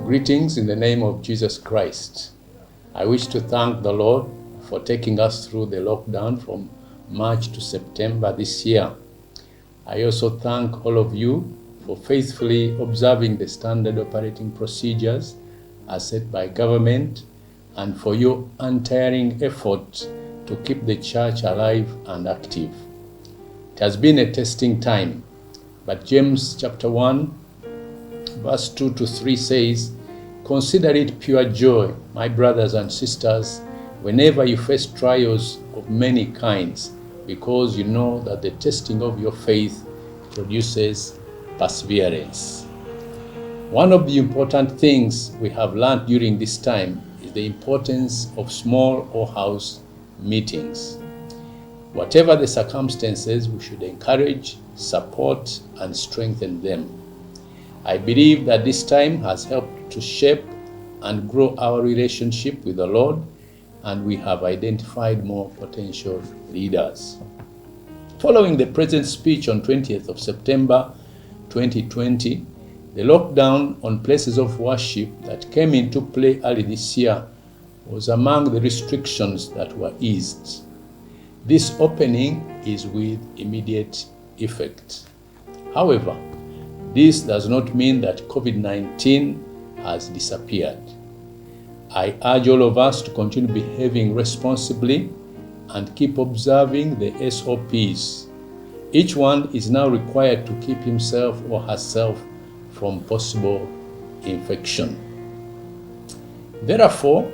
Greetings in the name of Jesus Christ. I wish to thank the Lord for taking us through the lockdown from March to September this year. I also thank all of you for faithfully observing the standard operating procedures as set by government and for your untiring effort to keep the church alive and active. It has been a testing time, but James chapter 1, verse 2 to 3 says, "Consider it pure joy, my brothers and sisters, whenever you face trials of many kinds, because you know that the testing of your faith produces perseverance." One of the important things we have learned during this time is the importance of small or house meetings. Whatever the circumstances, we should encourage, support, and strengthen them. I believe that this time has helped to shape and grow our relationship with the Lord, and we have identified more potential leaders. Following the President's speech on 20th of September 2020, the lockdown on places of worship that came into play early this year was among the restrictions that were eased. This opening is with immediate effect. However, this does not mean that COVID-19 has disappeared. I urge all of us to continue behaving responsibly and keep observing the SOPs. Each one is now required to keep himself or herself from possible infection. Therefore,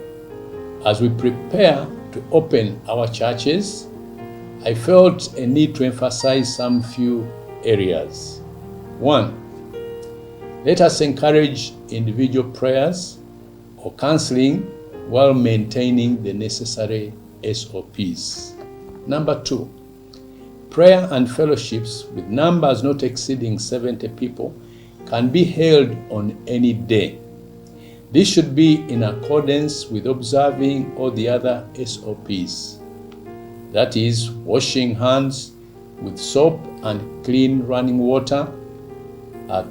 as we prepare to open our churches, I felt a need to emphasize some few areas. 1, let us encourage individual prayers or counseling while maintaining the necessary SOPs. Number 2, prayer and fellowships with numbers not exceeding 70 people can be held on any day. This should be in accordance with observing all the other SOPs. That is, washing hands with soap and clean running water,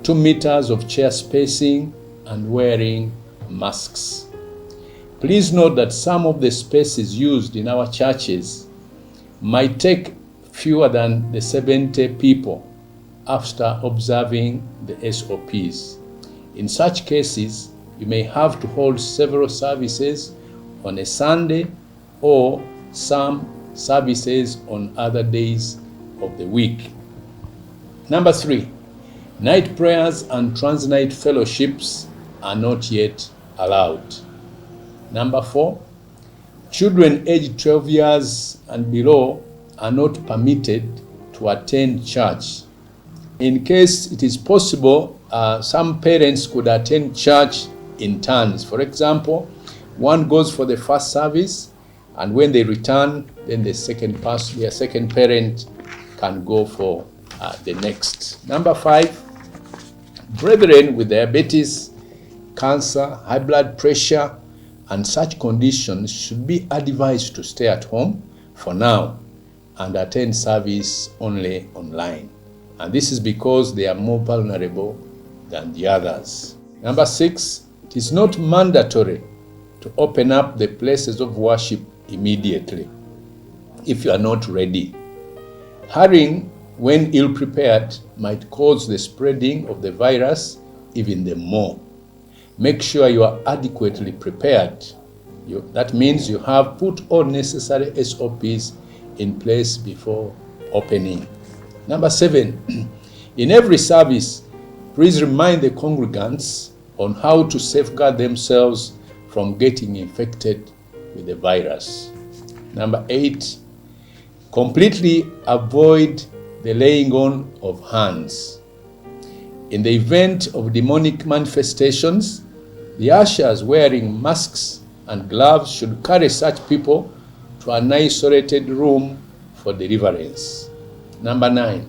2 meters of chair spacing, and wearing masks. Please note that some of the spaces used in our churches might take fewer than the 70 people after observing the SOPs. In such cases, you may have to hold several services on a Sunday or some services on other days of the week. Number 3, night prayers and trans-night fellowships are not yet allowed. Number 4, children aged 12 years and below are not permitted to attend church. In case it is possible, some parents could attend church in turns. For example, one goes for the first service, and when they return, then their second parent can go for the next. Number 5, brethren with diabetes, cancer, high blood pressure, and such conditions should be advised to stay at home for now and attend service only online. And this is because they are more vulnerable than the others. Number 6, it is not mandatory to open up the places of worship immediately if you are not ready. Hurrying when ill-prepared might cause the spreading of the virus even the more. Make sure you are adequately prepared. That means you have put all necessary SOPs in place before opening. Number 7, in every service, please remind the congregants on how to safeguard themselves from getting infected with the virus. Number 8, completely avoid the laying on of hands. In the event of demonic manifestations, the ushers wearing masks and gloves should carry such people to an isolated room for deliverance. Number 9,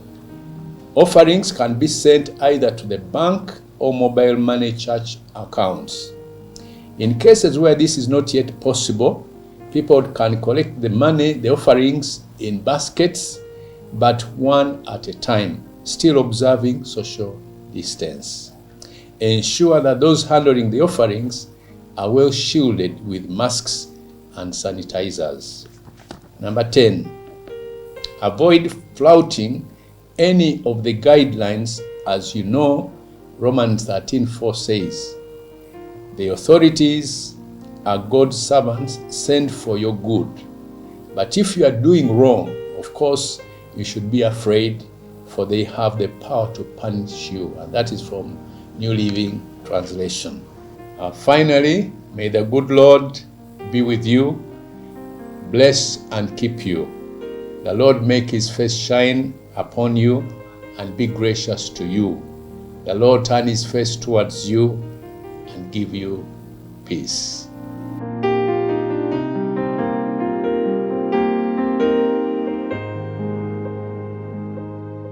offerings can be sent either to the bank or mobile money church accounts. In cases where this is not yet possible, people can collect the offerings in baskets, but one at a time, still observing social distance. Ensure that those handling the offerings are well shielded with masks and sanitizers. Number 10, avoid flouting any of the guidelines. As you know, Romans 13:4 says, the authorities are God's servants sent for your good. But if you are doing wrong, of course, you should be afraid, for they have the power to punish you. And that is from New Living Translation. Finally, may the good Lord be with you, bless and keep you. The Lord make his face shine upon you and be gracious to you. The Lord turn his face towards you and give you peace.